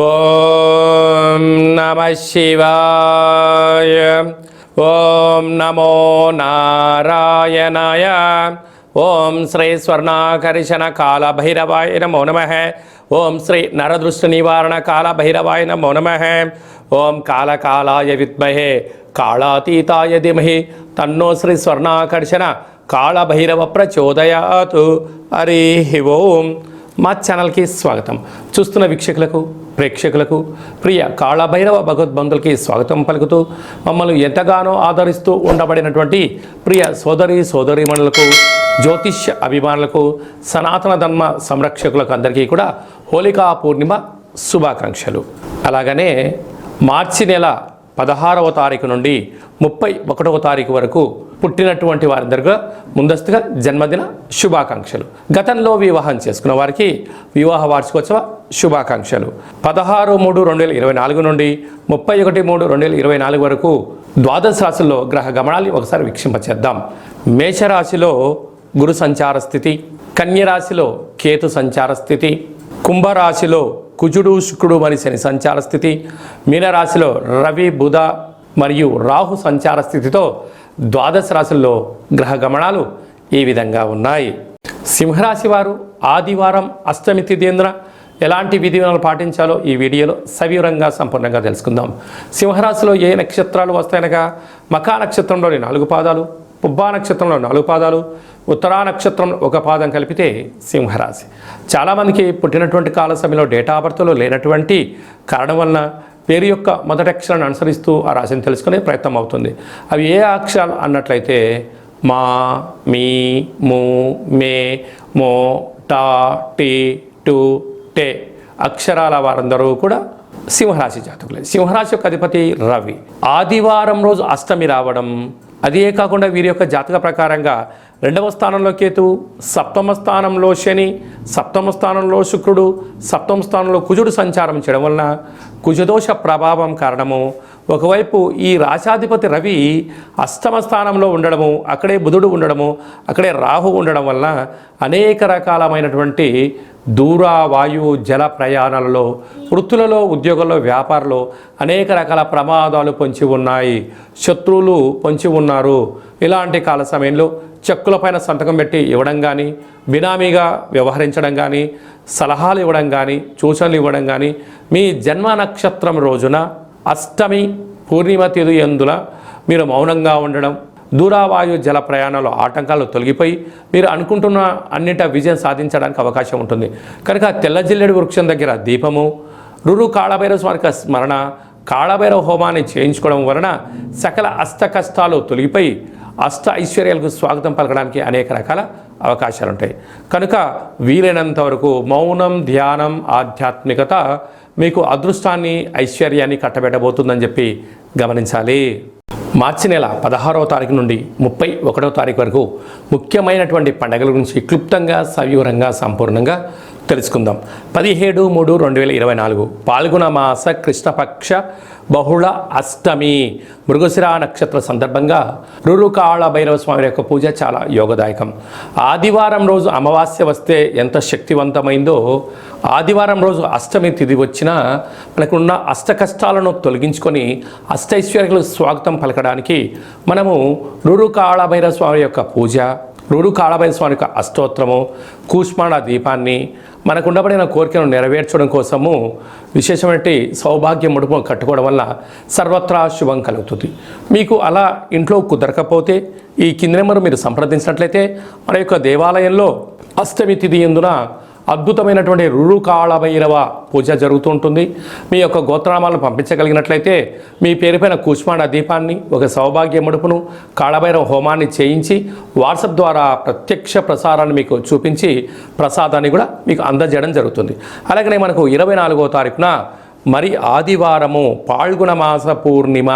ఓం నమః శివాయ. ఓం నమో నారాయణాయ. ఓం శ్రీ స్వర్ణాకర్షణ కాల భైరవాయ నమో నమః. ఓం శ్రీ నరదృష్టి నివారణ కాల భైరవాయ నమో నమః. ఓం కాళకాలాయ విద్మహే కాళాతీతాయ ధీమహి తన్నో శ్రీ స్వర్ణాకర్షణ కాళభైరవ ప్రచోదయాతు. హరి ఓం. మా ఛానల్కి స్వాగతం. చూస్తున్న వీక్షకులకు ప్రేక్షకులకు ప్రియ కాళభైరవ భగవద్బంధులకి స్వాగతం పలుకుతూ మమ్మల్ని ఎంతగానో ఆదరిస్తూ ఉండబడినటువంటి ప్రియ సోదరీమణులకు, జ్యోతిష్య అభిమానులకు, సనాతన ధర్మ సంరక్షకులకు అందరికీ కూడా హోళికా పూర్ణిమ శుభాకాంక్షలు. అలాగనే మార్చి నెల 16వ తారీఖు నుండి 31వ తారీఖు వరకు పుట్టినటువంటి వారందరికీ ముందస్తుగా జన్మదిన శుభాకాంక్షలు. గతంలో వివాహం చేసుకున్న వారికి వివాహ వార్షికోత్సవ శుభాకాంక్షలు. 16/3/2024 నుండి 31/3/2024 వరకు ద్వాదశ రాశుల్లో గ్రహ గమనాన్ని ఒకసారి వీక్షింపచేద్దాం. మేషరాశిలో గురు సంచార స్థితి, కన్యరాశిలో కేతు సంచార స్థితి, కుంభరాశిలో కుజుడు శుక్రుడు మరియు శని సంచార స్థితి, మీనరాశిలో రవి బుధ మరియు రాహు సంచార స్థితితో ద్వాదశ రాశుల్లో గ్రహ గమనాలు ఈ విధంగా ఉన్నాయి. సింహరాశి వారు ఆదివారం అష్టమి తిథింద్ర ఎలాంటి విధి విధానాలు పాటించాలో ఈ వీడియోలో సవివరంగా సంపూర్ణంగా తెలుసుకుందాం. సింహరాశిలో ఏ నక్షత్రాలు వస్తాయనగా మఖా నక్షత్రంలోని 4 పాదాలు, పుబ్బా నక్షత్రంలో 4 పాదాలు, ఉత్తరా నక్షత్రం 1 పాదం కలిపితే సింహరాశి. చాలామందికి పుట్టినటువంటి కాల సమయంలో డేటా ఆఫ్ బర్త్లో లేనటువంటి కారణం వలన పేరు యొక్క మొదటి అక్షరాన్ని అనుసరిస్తూ ఆ రాశిని తెలుసుకునే ప్రయత్నం అవుతుంది. అవి ఏ అక్షరాలు అన్నట్లయితే మా, మీ, ము, మే, మో, టా, టీ, టు, టే అక్షరాల వారందరూ కూడా సింహరాశి జాతకులే. సింహరాశి యొక్క అధిపతి రవి. ఆదివారం రోజు అష్టమి రావడం, అదే కాకుండా వీరి యొక్క జాతక ప్రకారంగా 2వ స్థానంలో కేతు, 7వ స్థానంలో శని, 7వ స్థానంలో శుక్రుడు, 7వ స్థానంలో కుజుడు సంచారం చేయడం వలన కుజదోష ప్రభావం కారణము ఒకవైపు ఈ రాశాధిపతి రవి 8వ స్థానంలో ఉండడము, అక్కడే బుధుడు ఉండడము, అక్కడే రాహు ఉండడం వలన అనేక రకాలమైనటువంటి దూర వాయు జల ప్రయాణాలలో, వృత్తులలో, ఉద్యోగాల్లో, వ్యాపారంలో అనేక రకాల ప్రమాదాలు పొంచి ఉన్నాయి. శత్రువులు పొంచి ఉన్నారు. ఇలాంటి కాల సమయంలో చెక్కులపైన సంతకం పెట్టి ఇవ్వడం కానీ, బినామీగా వ్యవహరించడం కానీ, సలహాలు ఇవ్వడం కానీ, సూచనలు ఇవ్వడం కానీ, మీ జన్మ నక్షత్రం రోజున అష్టమి పూర్ణిమ తిథి యందున మీరు మౌనంగా ఉండడం, దూరావాయు జల ప్రయాణాలు ఆటంకాలు తొలగిపోయి మీరు అనుకుంటున్న అన్నిట విజయం సాధించడానికి అవకాశం ఉంటుంది. కనుక తెల్ల జిల్లేడు వృక్షం దగ్గర దీపము, రురు కాళభైరవ స్వామికి స్మరణ, కాళభైరవ హోమాన్ని చేయించుకోవడం వలన సకల అష్ట కష్టాలు తొలగిపోయి అష్ట ఐశ్వర్యాలకు స్వాగతం పలకడానికి అనేక రకాల అవకాశాలు ఉంటాయి. కనుక వీలైనంత వరకు మౌనం, ధ్యానం, ఆధ్యాత్మికత మీకు అదృష్టాన్ని, ఐశ్వర్యాన్ని కట్టబెట్టబోతుందని చెప్పి గమనించాలి. మార్చి నెల 16వ తారీఖు నుండి 31వ తారీఖు వరకు ముఖ్యమైనటువంటి పండుగల గురించి క్లుప్తంగా, సవివరంగా, సంపూర్ణంగా తెలుసుకుందాం. 17/3/2024 పాల్గొన మాస కృష్ణపక్ష బహుళ అష్టమి మృగశిర నక్షత్ర సందర్భంగా రురు కాళభైరవ స్వామి యొక్క పూజ చాలా యోగదాయకం. ఆదివారం రోజు అమావాస్య వస్తే ఎంత శక్తివంతమైందో, ఆదివారం రోజు అష్టమి తిథి వచ్చినా మనకున్న అష్ట కష్టాలను తొలగించుకొని అష్టైశ్వర్యాలకు స్వాగతం పలకడానికి మనము రురు కాళభైరవ స్వామి యొక్క పూజ, రురు కాళభైరవ స్వామి యొక్క అష్టోత్తరము, కూష్మాండ దీపాన్ని మనకు ఉండబడిన కోరికను నెరవేర్చడం కోసము విశేషమైన సౌభాగ్య ముడుపు కట్టుకోవడం వల్ల సర్వత్రా శుభం కలుగుతుంది. మీకు అలా ఇంట్లో కుదరకపోతే ఈ కింది నెంబరు మీరు సంప్రదించినట్లయితే మన యొక్క దేవాలయంలో అష్టమి తిథి యందున అద్భుతమైనటువంటి రురు కాళభైరవ పూజ జరుగుతూ ఉంటుంది. మీ యొక్క గోత్రనామాలను పంపించగలిగినట్లయితే మీ పేరుపైన కూష్మాండ దీపాన్ని, ఒక సౌభాగ్య ముడుపును, కాళభైరవ హోమాన్ని చేయించి వాట్సాప్ ద్వారా ప్రత్యక్ష ప్రసారాన్ని మీకు చూపించి ప్రసాదాన్ని కూడా మీకు అందజేయడం జరుగుతుంది. అలాగనే మనకు 24వ తారీఖున మరి ఆదివారము పాల్గొన మాస పూర్ణిమ,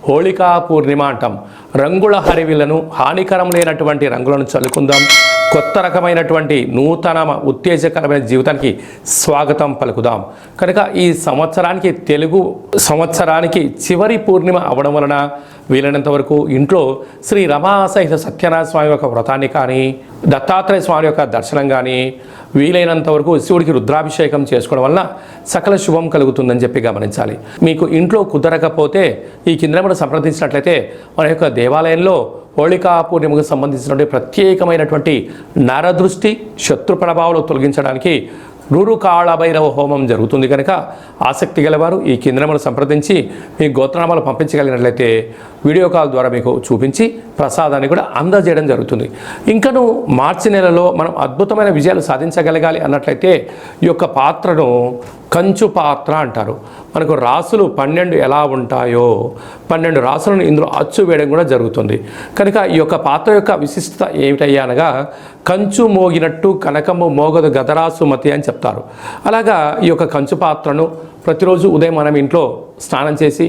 హోళికా పూర్ణిమ అంటాం. రంగుల హరివిలను, హానికరం లేనటువంటి రంగులను చల్లుకుందాం. కొత్త రకమైనటువంటి నూతన ఉత్తేజకరమైన జీవితానికి స్వాగతం పలుకుదాం. కనుక ఈ సంవత్సరానికి, తెలుగు సంవత్సరానికి చివరి పూర్ణిమ అవడం వలన వీలైనంత వరకు ఇంట్లో శ్రీ రమాసహిత సత్యనారాయణ స్వామి యొక్క వ్రతాన్ని కానీ, దత్తాత్రేయ స్వామి యొక్క దర్శనం కానీ, వీలైనంత వరకు శివుడికి రుద్రాభిషేకం చేసుకోవడం వల్ల సకల శుభం కలుగుతుందని చెప్పి గమనించాలి. మీకు ఇంట్లో కుదరకపోతే ఈ కింద మనం సంప్రదించినట్లయితే మన యొక్క దేవాలయంలో హోళికా పూర్ణిమకు సంబంధించినటువంటి ప్రత్యేకమైనటువంటి నరదృష్టి శత్రు ప్రభావాలు తొలగించడానికి నూరు కాళభైరవ హోమం జరుగుతుంది కనుక ఆసక్తి గలవారు ఈ కేంద్రమును సంప్రదించి మీ గోత్రనామాలు పంపించగలిగినట్లయితే వీడియో కాల్ ద్వారా మీకు చూపించి ప్రసాదాన్ని కూడా అందజేయడం జరుగుతుంది. ఇంకను మార్చి నెలలో మనం అద్భుతమైన విజయాలు సాధించగలగాలి అన్నట్లయితే ఈ యొక్క పాత్రను కంచు పాత్ర అంటారు. మనకు రాసులు 12 ఎలా ఉంటాయో 12 రాసులను ఇందులో అచ్చు వేయడం కూడా జరుగుతుంది. కనుక ఈ యొక్క పాత్ర యొక్క విశిష్టత ఏమిటయ్యా అనగా కంచు మోగినట్టు కనకము మోగదు గదరాసు మతి అని చెప్తారు. అలాగా ఈ యొక్క కంచు పాత్రను ప్రతిరోజు ఉదయం మనం ఇంట్లో స్నానం చేసి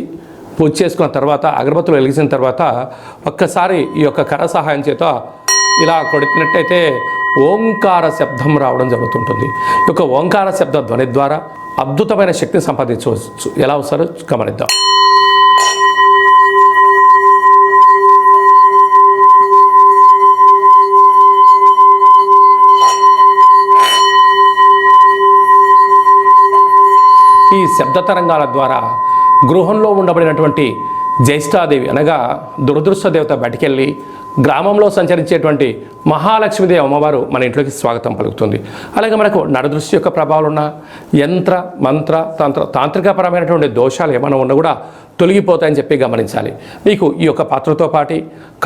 పూజ చేసుకున్న తర్వాత అగరబత్తులు వెలిగించిన తర్వాత ఒక్కసారి ఈ యొక్క కర సహాయం చేత ఇలా కొడుతున్నట్టయితే ఓంకార శబ్దం రావడం జరుగుతుంటుంది. ఈ యొక్క ఓంకార శబ్ద ధ్వని ద్వారా అద్భుతమైన శక్తిని సంపాదించవచ్చు. ఎలా వస్తారో గమనిద్దాం. ఈ శబ్ద తరంగాల ద్వారా గృహంలో ఉండబడినటువంటి జ్యేష్ఠాదేవి అనగా దురదృష్ట దేవత బయటికెళ్ళి గ్రామంలో సంచరించేటువంటి మహాలక్ష్మీదేవి అమ్మవారు మన ఇంట్లోకి స్వాగతం పలుకుతుంది. అలాగే మనకు నరదృష్టి యొక్క ప్రభావాలు ఉన్న యంత్ర మంత్ర తాంత్రికపరమైనటువంటి దోషాలు ఏమైనా ఉన్నా కూడా తొలగిపోతాయని చెప్పి గమనించాలి. మీకు ఈ యొక్క పాత్రతో పాటు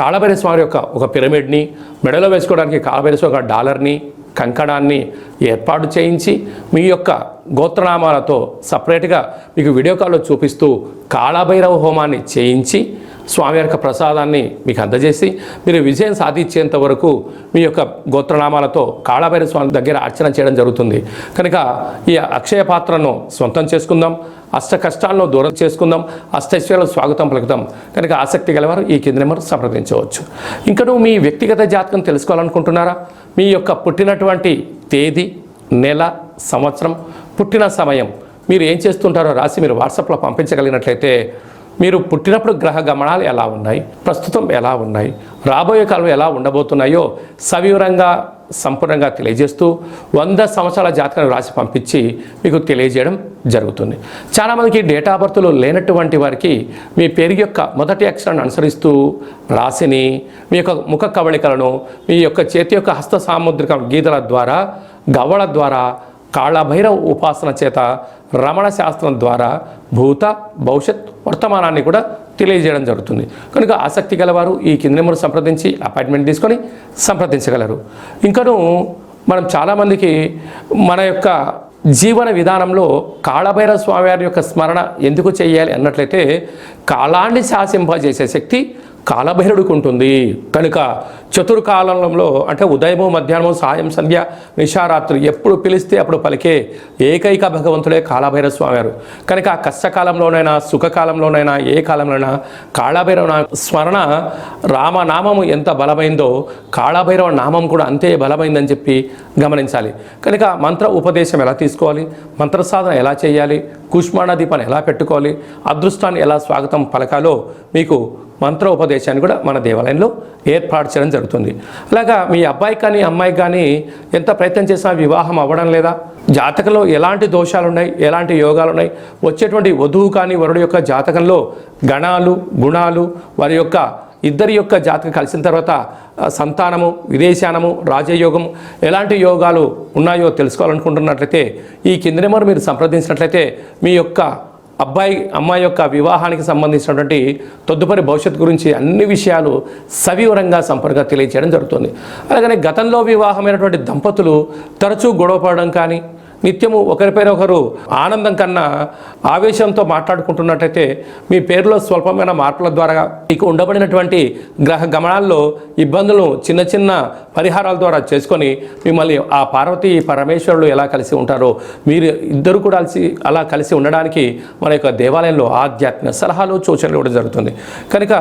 కాళభైరవ స్వామి యొక్క ఒక పిరమిడ్ని, మెడలో వేసుకోవడానికి కాళభైరవ స్వామి ఒక డాలర్ని, కంకణాన్ని ఏర్పాటు చేయించి మీ యొక్క గోత్రనామాలతో సపరేట్గా మీకు వీడియో కాల్లో చూపిస్తూ కాళభైరవ హోమాన్ని చేయించి స్వామి యొక్క ప్రసాదాన్ని మీకు అందజేసి మీరు విజయం సాధించేంత వరకు మీ యొక్క గోత్రనామాలతో కాళభైరవ స్వామి దగ్గర అర్చన చేయడం జరుగుతుంది. కనుక ఈ అక్షయ పాత్రను సొంతం చేసుకుందాం, అష్ట కష్టాలను దూరం చేసుకుందాం, అష్టైశ్వర్యాలకు స్వాగతం పలుకుదాం. కనుక ఆసక్తి గలవారు ఈ కింద నెంబర్ సంప్రదించవచ్చు. ఇంకా మీ వ్యక్తిగత జాతకం తెలుసుకోవాలనుకుంటున్నారా? మీ యొక్క పుట్టినటువంటి తేదీ, నెల, సంవత్సరం, పుట్టిన సమయం మీరు ఏం చేస్తుంటారో రాసి మీరు వాట్సాప్లో పంపించగలిగినట్లయితే మీరు పుట్టినప్పుడు గ్రహ గమనాలు ఎలా ఉన్నాయి, ప్రస్తుతం ఎలా ఉన్నాయి, రాబోయే కాలం ఎలా ఉండబోతున్నాయో సవివరంగా సంపూర్ణంగా తెలియజేస్తూ 100 సంవత్సరాల జాతకాన్ని రాసి పంపించి మీకు తెలియజేయడం జరుగుతుంది. చాలామందికి డేట్ ఆఫ్ బర్త్లు లేనటువంటి వారికి మీ పేరు యొక్క మొదటి అక్షరాన్ని అనుసరిస్తూ రాశిని, మీ యొక్క ముఖ కవళికలను, మీ యొక్క చేతి యొక్క హస్త సాముద్రిక గీతల ద్వారా, గవ్వల ద్వారా, కాళభైరవ ఉపాసన చేత, రమణ శాస్త్రం ద్వారా భూత భవిష్యత్ వర్తమానాన్ని కూడా తెలియజేయడం జరుగుతుంది. కనుక ఆసక్తి గలవారు ఈ కింద నెంబర్ సంప్రదించి అపాయింట్మెంట్ తీసుకొని సంప్రదించగలరు. ఇంకను మనం చాలామందికి మన యొక్క జీవన విధానంలో కాళభైరవ స్వామివారి యొక్క స్మరణ ఎందుకు చేయాలి అన్నట్లయితే కాలాన్ని శాసింపజేసే శక్తి కాళభైరవుడికి ఉంటుంది. కనుక చతుర్కాలంలో అంటే ఉదయము, మధ్యాహ్నము, సాయం, సంధ్య, నిశారాత్రి ఎప్పుడు పిలిస్తే అప్పుడు పలికే ఏకైక భగవంతుడే కాళభైరవ స్వామివారు. కనుక కష్టకాలంలోనైనా సుఖకాలంలోనైనా ఏ కాలంలోనైనా కాళభైరవ స్మరణ రామనామము ఎంత బలమైందో కాళభైరవ నామం కూడా అంతే బలమైందని చెప్పి గమనించాలి. కనుక మంత్ర ఉపదేశం ఎలా తీసుకోవాలి, మంత్ర సాధన ఎలా చేయాలి, కుష్మాండ దీపాన్ని ఎలా పెట్టుకోవాలి, అదృష్టాన్ని ఎలా స్వాగతం పలకాలో మీకు మంత్ర ఉపదేశాన్ని కూడా మన దేవాలయంలో ఏర్పాటు చేయడం జరుగుతుంది. అలాగా మీ అబ్బాయి కానీ అమ్మాయికి కానీ ఎంత ప్రయత్నం చేసినా వివాహం అవ్వడం లేదా, జాతకంలో ఎలాంటి దోషాలు ఉన్నాయి, ఎలాంటి యోగాలు ఉన్నాయి, వచ్చేటువంటి వధువు కానీ వరుడు యొక్క జాతకంలో గణాలు, గుణాలు, వారి యొక్క ఇద్దరి యొక్క జాతకం కలిసిన తర్వాత సంతానము, విదేశానము, రాజయోగం ఎలాంటి యోగాలు ఉన్నాయో తెలుసుకోవాలనుకుంటున్నట్లయితే ఈ కింద నెంబర్ మీరు సంప్రదించినట్లయితే మీ యొక్క అబ్బాయి అమ్మాయి యొక్క వివాహానికి సంబంధించినటువంటి తదుపరి భవిష్యత్తు గురించి అన్ని విషయాలు సవివరంగా సంపూర్ణంగా తెలియజేయడం జరుగుతుంది. అలాగనే గతంలో వివాహమైనటువంటి దంపతులు తరచూ గొడవపడడం కానీ, నిత్యము ఒకరిపైన ఒకరు ఆనందం కన్నా ఆవేశంతో మాట్లాడుకుంటున్నట్టయితే మీ పేరులో స్వల్పమైన మార్పుల ద్వారా మీకు ఉండబడినటువంటి గ్రహ గమనాల్లో ఇబ్బందులను చిన్న చిన్న పరిహారాల ద్వారా చేసుకొని మిమ్మల్ని ఆ పార్వతీ పరమేశ్వరులు ఎలా కలిసి ఉంటారో మీరు ఇద్దరు కూడా అలా కలిసి ఉండడానికి మన యొక్క దేవాలయంలో ఆధ్యాత్మిక సలహాలు, సూచనలు ఇవ్వడం జరుగుతుంది. కనుక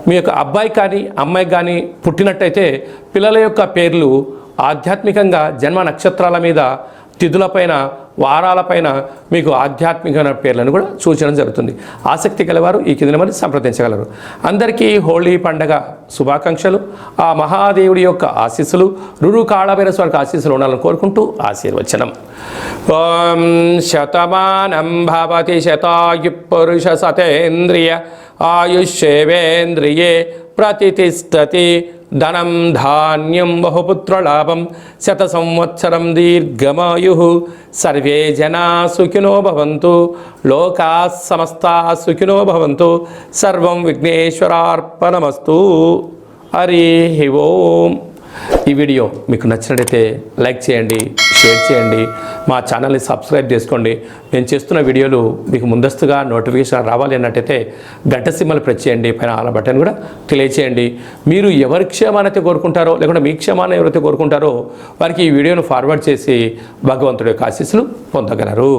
మీ యొక్క అబ్బాయి కానీ అమ్మాయి కానీ పుట్టినట్టయితే పిల్లల యొక్క పేర్లు ఆధ్యాత్మికంగా జన్మ నక్షత్రాల మీద తిథులపైన వారాలపైన మీకు ఆధ్యాత్మికమైన పేర్లను కూడా సూచించడం జరుగుతుంది. ఆసక్తి గలవారు ఈ కింద మరి సంప్రదించగలరు. అందరికీ హోళీ పండగ శుభాకాంక్షలు. ఆ మహాదేవుడి యొక్క ఆశీస్సులు రురు కాళభైరవ స్వామికి ఆశీస్సులు ఉండాలని కోరుకుంటూ ఆశీర్వచనం. ఓం శతమానం భవతి శతాయు పురుష సతేంద్రియ ఆయుష్యేవేంద్రియే ప్రతిష్టతి ధనం ధాన్యం బహుపుత్రలాభం శత సంవత్సరం దీర్ఘమాయు సర్వే జనా సుఖినో భవంతు లోకా సమస్తా సుఖినో భవంతు సర్వం విఘ్నేశ్వరార్పణమస్తు. హరి ఓం. ఈ వీడియో మీకు నచ్చినట్లయితే లైక్ చేయండి, షేర్ చేయండి, మా ఛానల్ని సబ్స్క్రైబ్ చేసుకోండి. నేను చేస్తున్న వీడియోలు మీకు ముందస్తుగా నోటిఫికేషన్ రావాలి అన్నట్టయితే గంట సింబల్ ప్రెస్ చేయండి, పైన ఆల్ బటన్ కూడా తెలియచేయండి. మీరు ఎవరి క్షేమాన్ని అయితే కోరుకుంటారో లేకుంటే మీ క్షేమాన్ని ఎవరైతే కోరుకుంటారో వారికి ఈ వీడియోను ఫార్వర్డ్ చేసి భగవంతుడి యొక్క ఆశీస్సులు పొందగలరు.